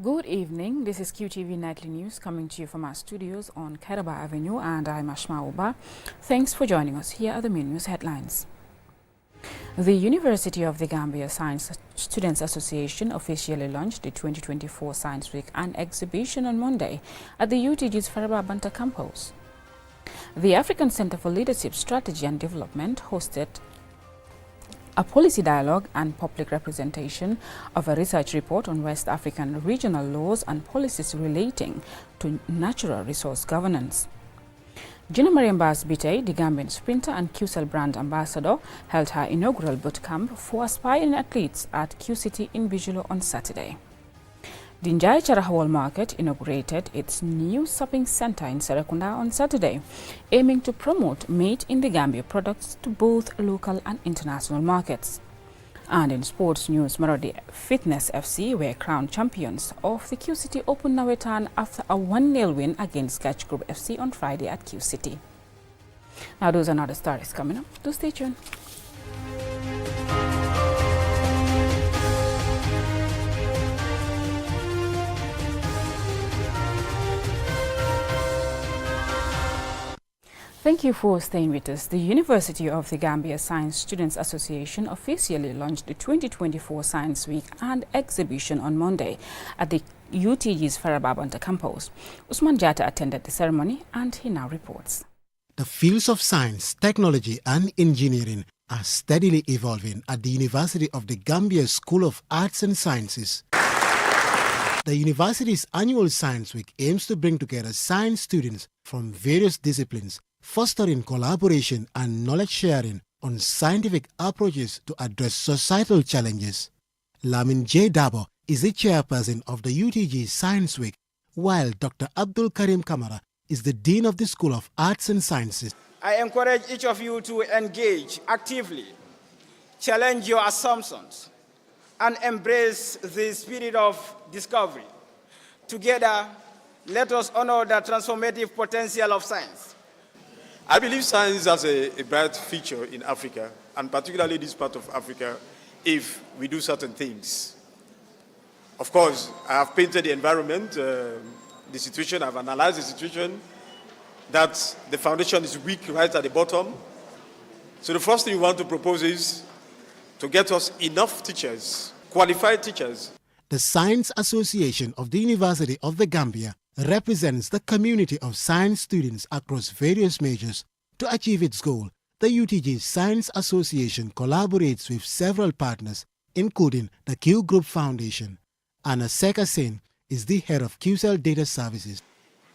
Good evening. This is QTV Nightly News coming to you from our studios on Kairaba Avenue, and I'm Ashma Oba. Thanks for joining us. Here are the main news headlines. The University of the Gambia Science Students Association officially launched the 2024 Science Week and exhibition on Monday at the UTG's Faraba Banta campus. The African Center for Leadership Strategy and Development hosted a policy dialogue and public representation of a research report on West African regional laws and policies relating to natural resource governance. Gina Bass, the Gambian sprinter and QCell brand ambassador, held her inaugural boot camp for aspiring athletes at Q-City in Bijulo on Saturday. The Njie Charakh market inaugurated its new shopping center in Serekunda on Saturday, aiming to promote made in the Gambia products to both local and international markets. And in sports news, Marodi Fitness FC were crowned champions of the Q-City Open Nawetan after a 1-0 win against Sketch Group FC on Friday at Q-City. Now those are other stories coming up. Do stay tuned. Thank you for staying with us. The University of the Gambia Science Students Association officially launched the 2024 Science Week and exhibition on Monday at the UTG's Faraba Banta campus. Usman Jata attended the ceremony and he now reports. The fields of science, technology and engineering are steadily evolving at the University of the Gambia School of Arts and Sciences. The university's annual Science Week aims to bring together science students from various disciplines, fostering collaboration and knowledge sharing on scientific approaches to address societal challenges. Lamin J. Dabo is the chairperson of the UTG Science Week, while Dr. Abdul Karim Kamara is the Dean of the School of Arts and Sciences. I encourage each of you to engage actively, challenge your assumptions, and embrace the spirit of discovery. Together, let us honor the transformative potential of science. I believe science has a bright future in Africa, and particularly this part of Africa, if we do certain things. Of course, I have painted the environment, the situation, I've analyzed the situation, that the foundation is weak right at the bottom. So the first thing we want to propose is to get us enough teachers, qualified teachers. The Science Association of the University of the Gambia represents the community of science students across various majors. To achieve its goal, the UTG Science Association collaborates with several partners, including the Q Group Foundation. Anna Seka Sen is the head of QCell Data Services.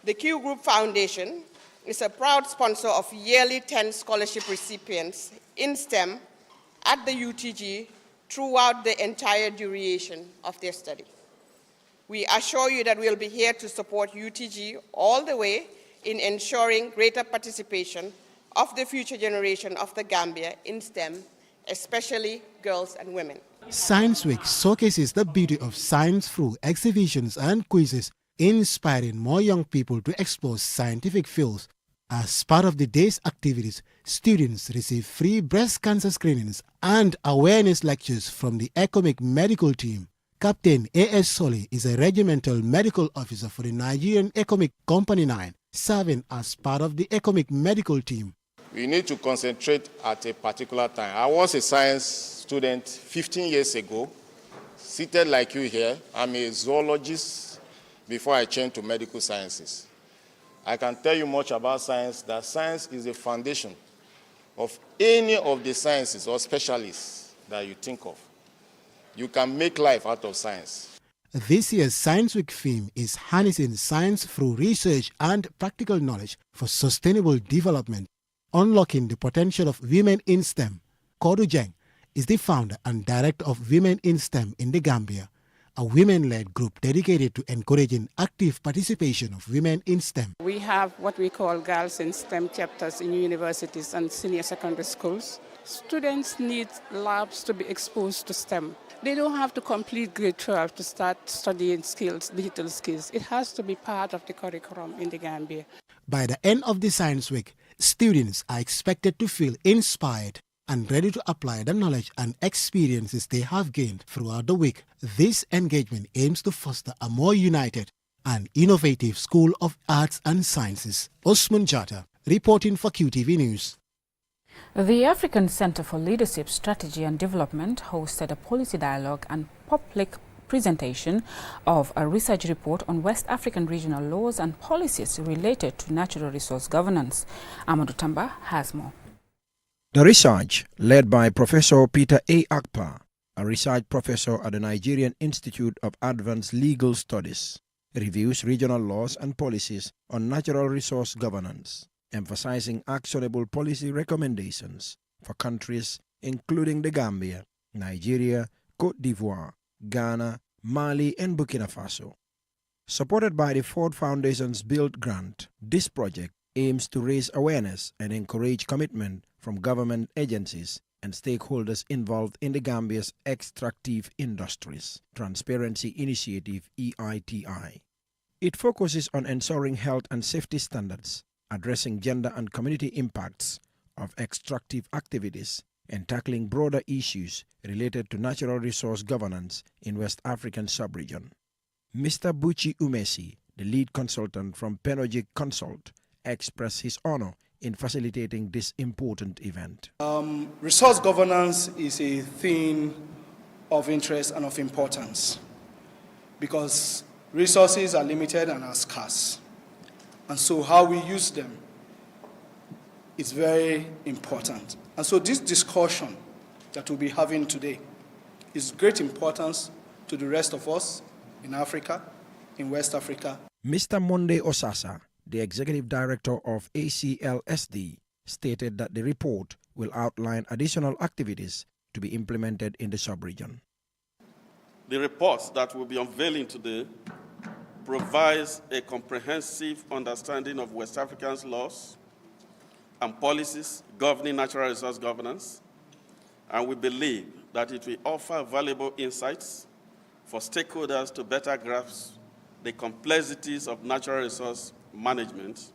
The Q Group Foundation is a proud sponsor of yearly 10 scholarship recipients in STEM at the UTG throughout the entire duration of their study. We assure you that we'll be here to support UTG all the way in ensuring greater participation of the future generation of the Gambia in STEM, especially girls and women. Science Week showcases the beauty of science through exhibitions and quizzes, inspiring more young people to explore scientific fields. As part of the day's activities, students receive free breast cancer screenings and awareness lectures from the ECOMIC medical team. Captain A.S. Soli is a regimental medical officer for the Nigerian ECOMIC Company 9, serving as part of the ECOMIC medical team. We need to concentrate at a particular time. I was a science student 15 years ago, seated like you here. I'm a zoologist before I changed to medical sciences. I can tell you much about science, that science is the foundation of any of the sciences or specialists that you think of. You can make life out of science. This year's Science Week theme is harnessing science through research and practical knowledge for sustainable development, unlocking the potential of women in STEM. Kodu Jeng is the founder and director of Women in STEM in the Gambia, a women-led group dedicated to encouraging active participation of women in STEM. We have what we call Girls in STEM chapters in universities and senior secondary schools. Students need labs to be exposed to STEM. They don't have to complete grade 12 to start studying skills, digital skills. It has to be part of the curriculum in the Gambia. By the end of the Science Week, students are expected to feel inspired, and ready to apply the knowledge and experiences they have gained throughout the week. This engagement aims to foster a more united and innovative School of Arts and Sciences. Osman Jata, reporting for QTV News. The African Center for Leadership, Strategy and Development hosted a policy dialogue and public presentation of a research report on West African regional laws and policies related to natural resource governance. Amadou Tamba has more. The research, led by Professor Peter A. Akpa, a research professor at the Nigerian Institute of Advanced Legal Studies, reviews regional laws and policies on natural resource governance, emphasizing actionable policy recommendations for countries including the Gambia, Nigeria, Cote d'Ivoire, Ghana, Mali, and Burkina Faso. Supported by the Ford Foundation's Build Grant, this project aims to raise awareness and encourage commitment from government agencies and stakeholders involved in the Gambia's extractive industries Transparency Initiative (EITI). It focuses on ensuring health and safety standards, addressing gender and community impacts of extractive activities, and tackling broader issues related to natural resource governance in West African sub-region. Mr. Buchi Umesi, the lead consultant from Penojik Consult, expressed his honor in facilitating this important event. Resource governance is a thing of interest and of importance because resources are limited and are scarce. And so how we use them is very important. And so this discussion that we'll be having today is great importance to the rest of us in Africa, in West Africa. Mr. Monde Osasa, the executive director of ACLSD, stated that the report will outline additional activities to be implemented in the sub-region. The report that we'll be unveiling today provides a comprehensive understanding of West Africa's laws and policies governing natural resource governance, and we believe that it will offer valuable insights for stakeholders to better grasp the complexities of natural resource management.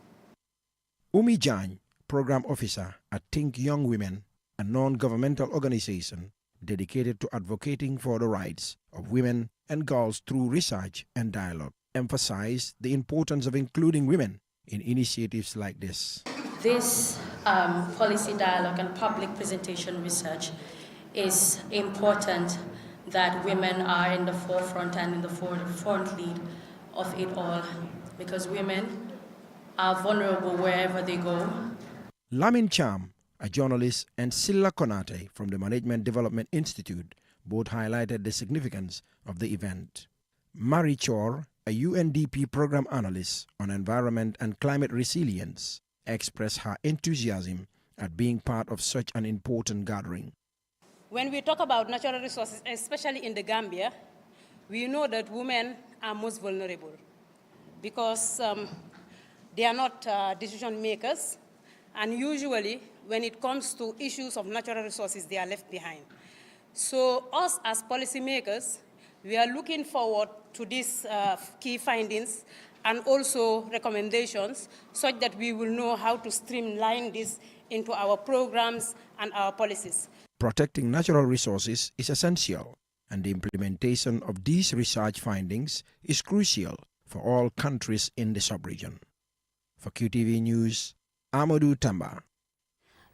Umi Jan, program officer at Think Young Women, a non-governmental organization dedicated to advocating for the rights of women and girls through research and dialogue, emphasized the importance of including women in initiatives like this. This policy dialogue and public presentation research is important that women are in the forefront and in the front lead of it all, because women are vulnerable wherever they go. Lamin Cham, a journalist, and Silla Konate from the Management Development Institute both highlighted the significance of the event. Marie Chor, a UNDP program analyst on environment and climate resilience, expressed her enthusiasm at being part of such an important gathering. When we talk about natural resources, especially in the Gambia, we know that women are most vulnerable because they are not decision makers, and usually when it comes to issues of natural resources, they are left behind. So us as policymakers, we are looking forward to these key findings and also recommendations such that we will know how to streamline this into our programs and our policies. Protecting natural resources is essential, and the implementation of these research findings is crucial for all countries in the sub-region. For QTV News, Amadou Tamba.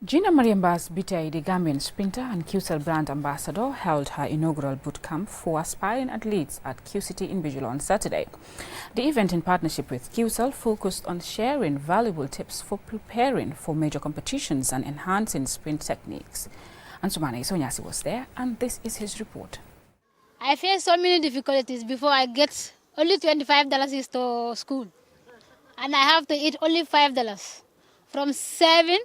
Gina Bass, the Gambian sprinter and QCell brand ambassador, held her inaugural boot camp for aspiring athletes at QCity in Bijul on Saturday. The event, in partnership with QCell, focused on sharing valuable tips for preparing for major competitions and enhancing sprint techniques. Ansumane Sonyasi was there, and this is his report. I faced so many difficulties before I get only $25 is to school, and I have to eat only $5 from 7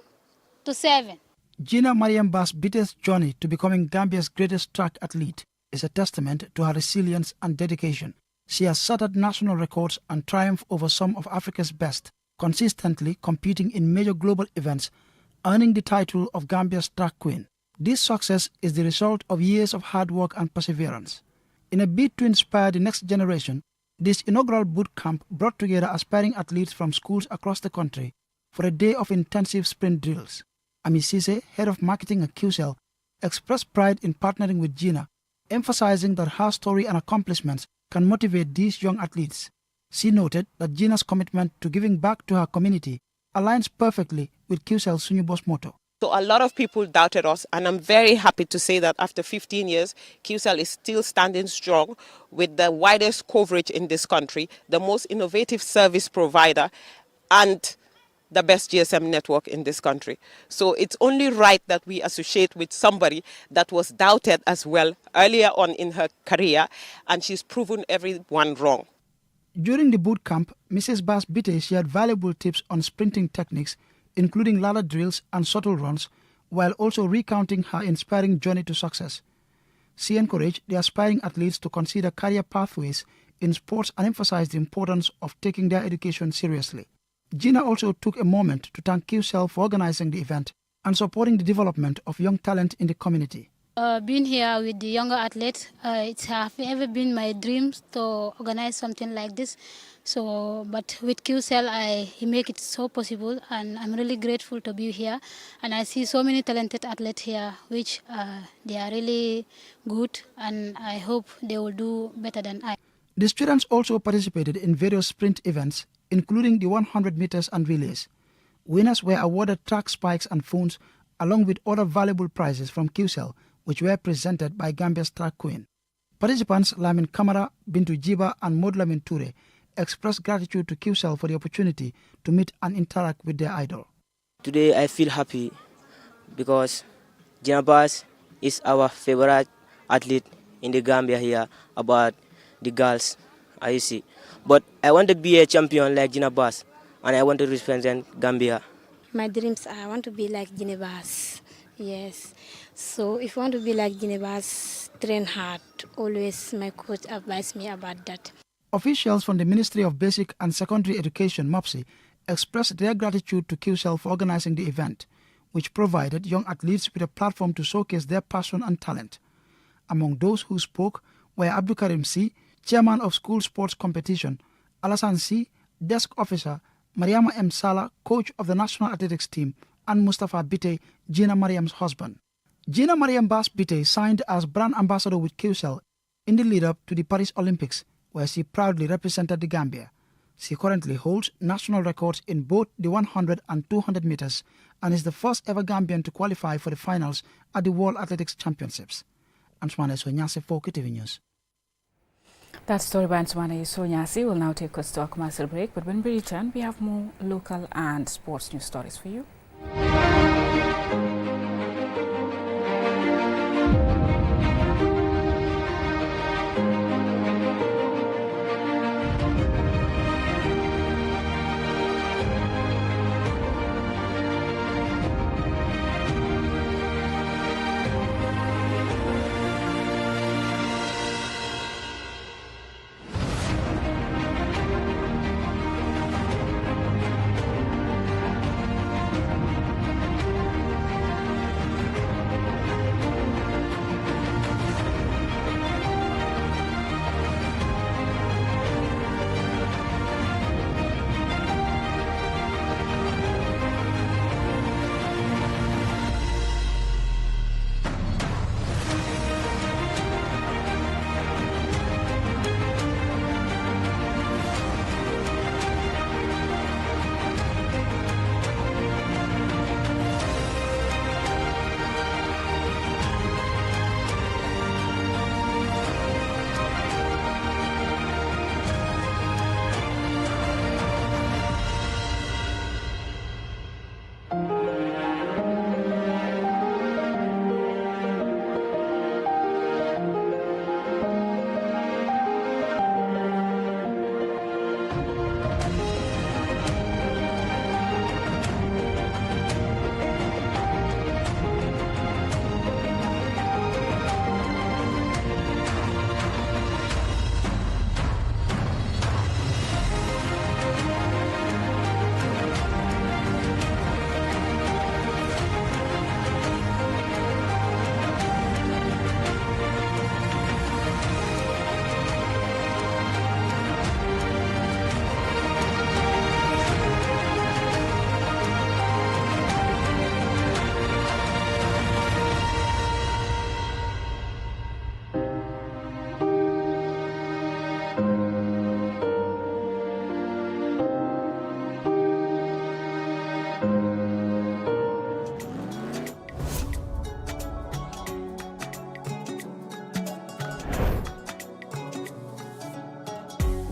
to 7. Gina Bass' bitterest journey to becoming Gambia's greatest track athlete is a testament to her resilience and dedication. She has shattered national records and triumphed over some of Africa's best, consistently competing in major global events, earning the title of Gambia's track queen. This success is the result of years of hard work and perseverance. In a bid to inspire the next generation, this inaugural boot camp brought together aspiring athletes from schools across the country for a day of intensive sprint drills. Ami Sise, head of marketing at QCell, expressed pride in partnering with Gina, emphasizing that her story and accomplishments can motivate these young athletes. She noted that Gina's commitment to giving back to her community aligns perfectly with QCell's Sunyubos motto. So a lot of people doubted us, and I'm very happy to say that after 15 years, QCell is still standing strong with the widest coverage in this country, the most innovative service provider, and the best GSM network in this country. So it's only right that we associate with somebody that was doubted as well earlier on in her career, and she's proven everyone wrong. During the boot camp, Mrs. Bass Bitte shared valuable tips on sprinting techniques, including ladder drills and shuttle runs, while also recounting her inspiring journey to success. She encouraged the aspiring athletes to consider career pathways in sports and emphasized the importance of taking their education seriously. Gina also took a moment to thank QCell for organizing the event and supporting the development of young talent in the community. Being here with the younger athletes, it has ever been my dream to organize something like this. But with QCell, he make it so possible, and I'm really grateful to be here. And I see so many talented athletes here, which they are really good, and I hope they will do better than I. The students also participated in various sprint events, including the 100 meters and relays. Winners were awarded track spikes and phones, along with other valuable prizes from QCell, which were presented by Gambia's track queen. Participants Lamin Kamara, Bintu Jiba and Mod Lamin Toure expressed gratitude to QCell for the opportunity to meet and interact with their idol. Today I feel happy because Gina Bass is our favorite athlete in the Gambia here about the girls, I see. But I want to be a champion like Gina Bass, and I want to represent Gambia. My dreams are I want to be like Gina Bass. Yes. So if you want to be like Gina Bass, train hard. Always my coach advised me about that. Officials from the Ministry of Basic and Secondary Education, MOPSI, expressed their gratitude to QCell for organizing the event, which provided young athletes with a platform to showcase their passion and talent. Among those who spoke were Abdul Karim C., Chairman of School Sports Competition, Alasan C., Desk Officer, Mariama M. Sala, Coach of the National Athletics Team, and Mustafa Bitte, Gina Mariam's husband. Gina Mariam Bass Bitte signed as brand ambassador with QCell in the lead-up to the Paris Olympics, where she proudly represented the Gambia. She currently holds national records in both the 100 and 200 meters and is the first ever Gambian to qualify for the finals at the World Athletics Championships. Answane Sonyase for KTV News. That story by Answane Sonyase will now take us to a commercial break, but when we return, we have more local and sports news stories for you.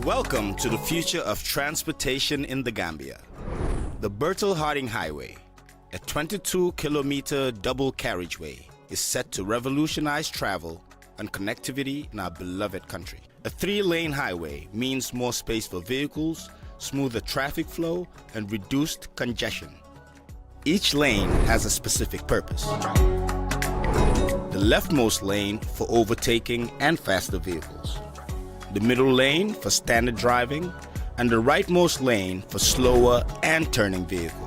Welcome to the future of transportation in the Gambia. The Bertel Harding Highway, a 22-kilometer double carriageway, is set to revolutionize travel and connectivity in our beloved country. A 3-lane highway means more space for vehicles, smoother traffic flow, and reduced congestion. Each lane has a specific purpose. The leftmost lane for overtaking and faster vehicles, the middle lane for standard driving, and the rightmost lane for slower and turning vehicles.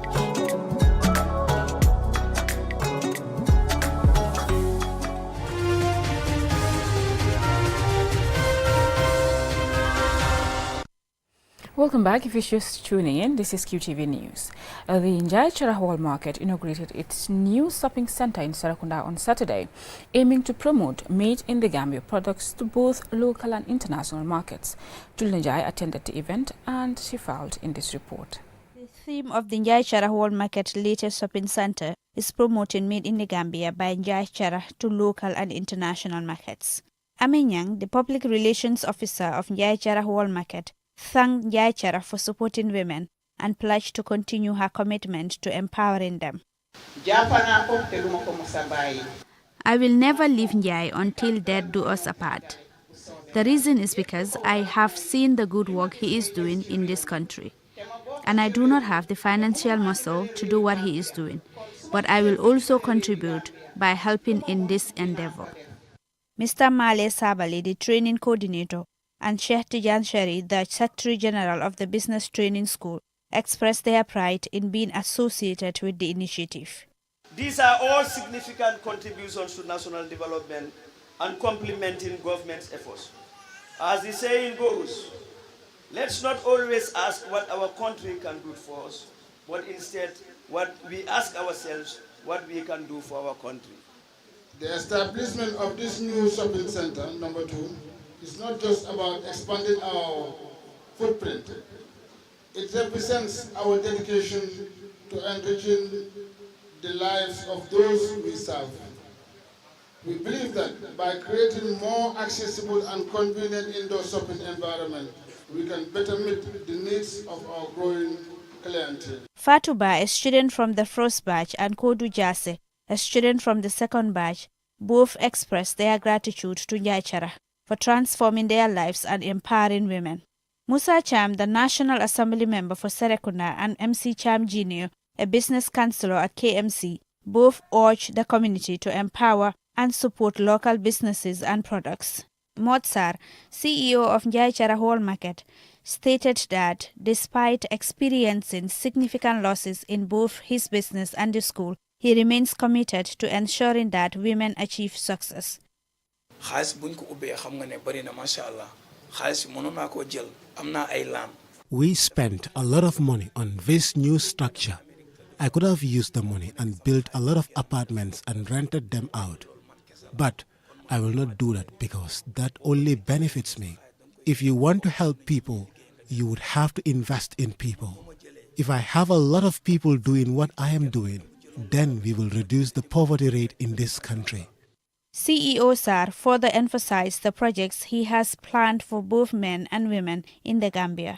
Welcome back. If you're just tuning in, this is QTV News. The Njie Charakh Market inaugurated its new shopping center in Serekunda on Saturday, aiming to promote made-in-the-Gambia products to both local and international markets. Julna Njie attended the event and she filed in this report. The theme of the Njie Charakh Market latest shopping center is promoting made-in-the-Gambia by Njie Charakh to local and international markets. Amenyang, the public relations officer of Njie Charakh Market, thanked Njie Charakh for supporting women and pledged to continue her commitment to empowering them. I will never leave Njie until death do us apart. The reason is because I have seen the good work he is doing in this country. And I do not have the financial muscle to do what he is doing, but I will also contribute by helping in this endeavor. Mr. Male Sabali, the training coordinator, and Sheikh Tijan Shari, the Secretary General of the Business Training School, expressed their pride in being associated with the initiative. These are all significant contributions to national development and complementing government's efforts. As the saying goes, let's not always ask what our country can do for us, but instead what we ask ourselves what we can do for our country. The establishment of this new shopping center, number 2, is not just about expanding our footprint. It represents our dedication to enriching the lives of those we serve. We believe that by creating more accessible and convenient indoor shopping environment, we can better meet the needs of our growing clientele. Fatuba, a student from the first batch, and Kodu Jase, a student from the second batch, both expressed their gratitude to Njie Charakh for transforming their lives and empowering women. Musa Cham, the National Assembly member for Serekunda, and MC Cham Jr., a business councillor at KMC, both urged the community to empower and support local businesses and products. Motsar, CEO of Njie Charakh Market, stated that despite experiencing significant losses in both his business and the school, he remains committed to ensuring that women achieve success. We spent a lot of money on this new structure. I could have used the money and built a lot of apartments and rented them out. But I will not do that because that only benefits me. If you want to help people, you would have to invest in people. If I have a lot of people doing what I am doing, then we will reduce the poverty rate in this country. CEO Sar further emphasized the projects he has planned for both men and women in the Gambia.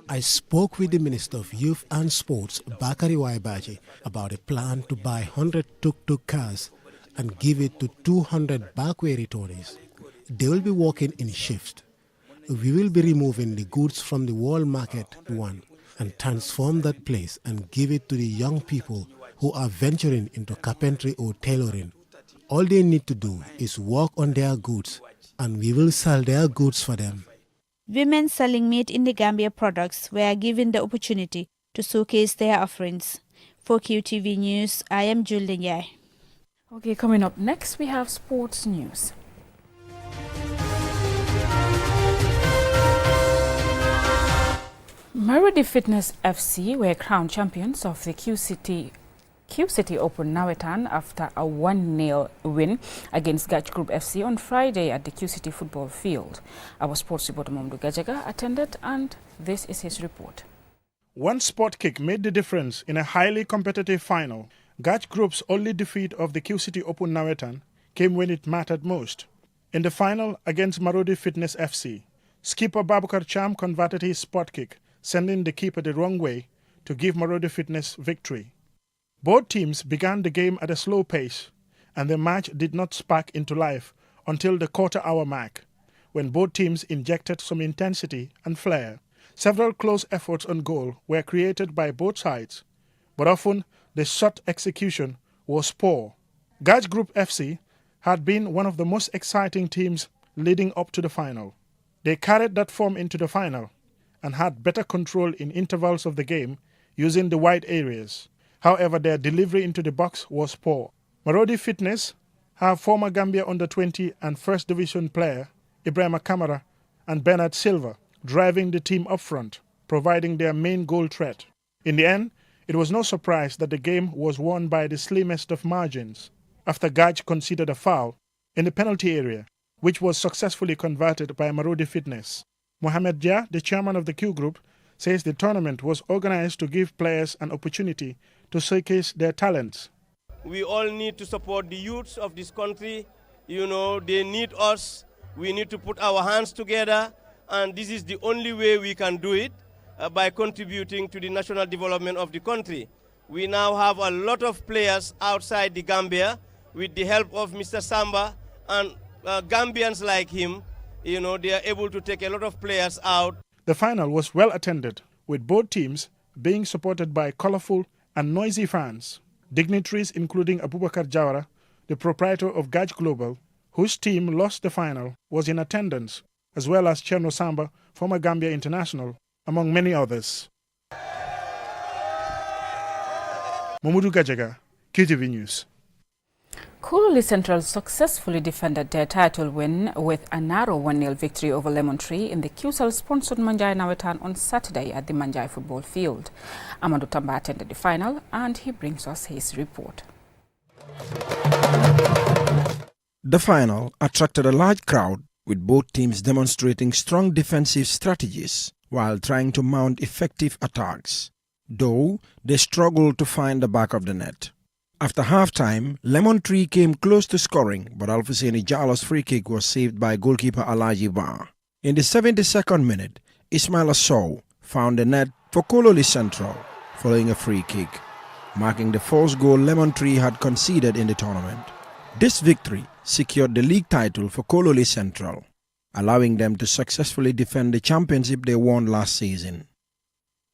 I spoke with the Minister of Youth and Sports, Bakari Waibaji, about a plan to buy 100 tuk-tuk cars and give it to 200 backway returnees. They will be working in shifts. We will be removing the goods from the wall market one and transform that place and give it to the young people who are venturing into carpentry or tailoring. All they need to do is work on their goods and we will sell their goods for them. Women selling made-in-the-Gambia products were given the opportunity to showcase their offerings. For QTV News, I am Julna Njie. Okay, coming up next, we have sports news. Maradi Fitness FC were crowned champions of the Q City Open Nawetan after a 1-0 win against Gach Group FC on Friday at the Q City football field. Our sports reporter Mamdu Gajaga attended and this is his report. One spot kick made the difference in a highly competitive final. Gach Group's only defeat of the Q City Open Nawetan came when it mattered most. In the final against Marodi Fitness FC, skipper Babukar Cham converted his spot kick, sending the keeper the wrong way to give Marodi Fitness victory. Both teams began the game at a slow pace, and the match did not spark into life until the quarter-hour mark, when both teams injected some intensity and flair. Several close efforts on goal were created by both sides, but often the shot execution was poor. Gaj Group FC had been one of the most exciting teams leading up to the final. They carried that form into the final and had better control in intervals of the game using the wide areas. However, their delivery into the box was poor. Marodi Fitness have former Gambia under-20 and first division player Ibrahima Kamara and Bernard Silva driving the team up front, providing their main goal threat. In the end, it was no surprise that the game was won by the slimmest of margins after Gaj conceded a foul in the penalty area, which was successfully converted by Marodi Fitness. Mohamed Dia, the chairman of the Q Group, says the tournament was organized to give players an opportunity to showcase their talents. We all need to support the youths of this country. You know, they need us. We need to put our hands together, and this is the only way we can do it, by contributing to the national development of the country. We now have a lot of players outside the Gambia with the help of Mr. Samba, and Gambians like him, you know, they are able to take a lot of players out. The final was well attended, with both teams being supported by colorful and noisy fans. Dignitaries including Abubakar Jawara, the proprietor of Gaj Global, whose team lost the final, was in attendance, as well as Cherno Samba, former Gambia international, among many others. Mamudu Gajaga, QTV News. Kololi Central successfully defended their title win with a narrow 1-0 victory over Lemon Tree in the QCell-sponsored Manjai Nawetan on Saturday at the Manjai football field. Amadou Tamba attended the final and he brings us his report. The final attracted a large crowd, with both teams demonstrating strong defensive strategies while trying to mount effective attacks, though they struggled to find the back of the net. After half-time, Lemon Tree came close to scoring, but Alfuseni Jallo's free kick was saved by goalkeeper Alaji Ba. In the 72nd minute, Ismail Assow found the net for Kololi Central, following a free kick, marking the first goal Lemon Tree had conceded in the tournament. This victory secured the league title for Kololi Central, allowing them to successfully defend the championship they won last season.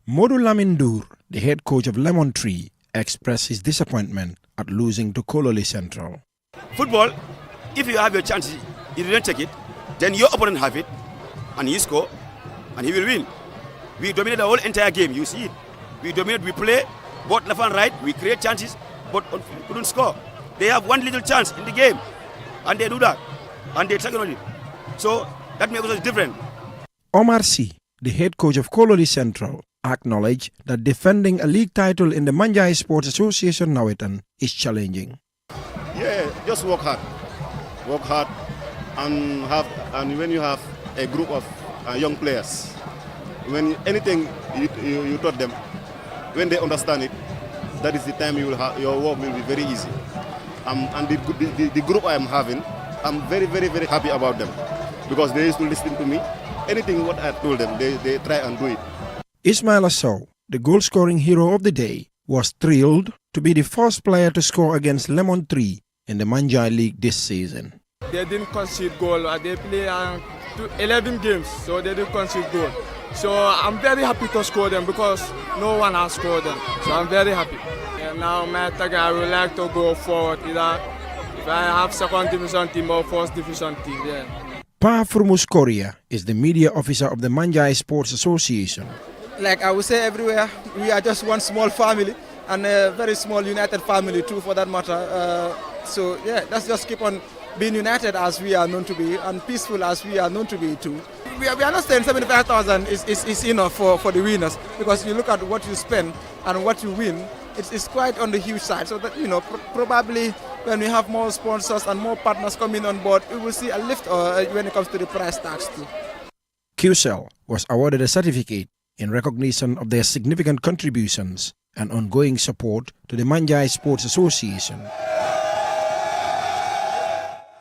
Modu Lamindur, the head coach of Lemon Tree, expressed his disappointment at losing to Kololi Central. Football, if you have your chance, you didn't take it, then your opponent have it, and he score, and he will win. We dominate the whole entire game, you see it. We dominate, we play, both left and right, we create chances, but we couldn't score. They have one little chance in the game, and they do that, and they second on it. So that makes us different. Omar C., the head coach of Kololi Central, acknowledged that defending a league title in the Manjai Sports Association Nawetan is challenging. Yeah, just work hard, and when you have a group of young players, when anything you taught them, when they understand it, that is the time you will have, your work will be very easy. And the group I am having, I'm very, very, very happy about them, because they used to listen to me. Anything what I told them, they try and do it. Ismail Assow, the goal-scoring hero of the day, was thrilled to be the first player to score against Lemon Tree in the Manjai League this season. They didn't concede goal. They play 11 games, so they didn't concede goal. So I'm very happy to score them because no one has scored them. So I'm very happy. And now my target, I would like to go forward. Either if I have second division team or first division team. Yeah. Pa Furmus Korea is the media officer of the Manjai Sports Association. Like I would say everywhere, we are just one small family and a very small united family too for that matter. So yeah, let's just keep on being united as we are known to be and peaceful as we are known to be too. We understand 75,000 is enough for the winners, because you look at what you spend and what you win, it's quite on the huge side. So that, you know, probably when we have more sponsors and more partners coming on board, we will see a lift when it comes to the price tags too. QCell was awarded a certificate in recognition of their significant contributions and ongoing support to the Manjai Sports Association.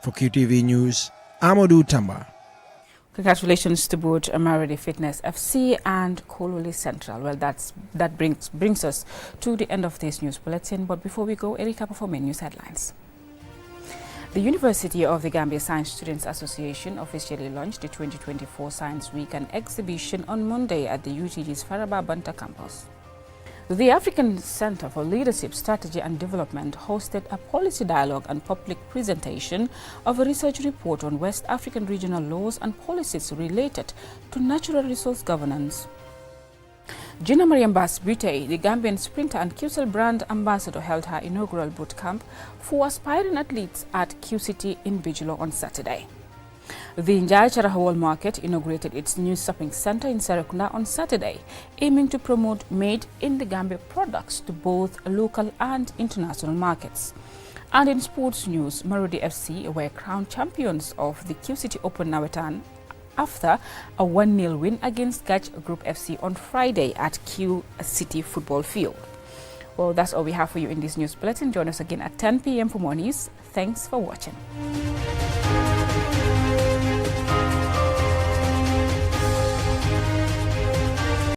For QTV News, Amadou Tamba. Congratulations to both Marodi Fitness FC and Kololi Central. Well, that brings us to the end of this news bulletin. But before we go, a recap of our main news headlines. The University of the Gambia Science Students Association officially launched the 2024 Science Week and exhibition on Monday at the UTG's Faraba Banta campus. The African Center for Leadership, Strategy and Development hosted a policy dialogue and public presentation of a research report on West African regional laws and policies related to natural resource governance. Gina Bass, the Gambian sprinter and QCell brand ambassador, held her inaugural boot camp for aspiring athletes at QCity in Bigelow on Saturday. The Njie Charakh Market inaugurated its new shopping center in Serekunda on Saturday, aiming to promote made-in-the-Gambia products to both local and international markets. And in sports news, Marodi FC were crowned champions of the QCity Open Nawetan after a 1-0 win against Gach Group FC on Friday at Q City Football Field. Well, that's all we have for you in this news bulletin. Join us again at 10 p.m. for more news. Thanks for watching.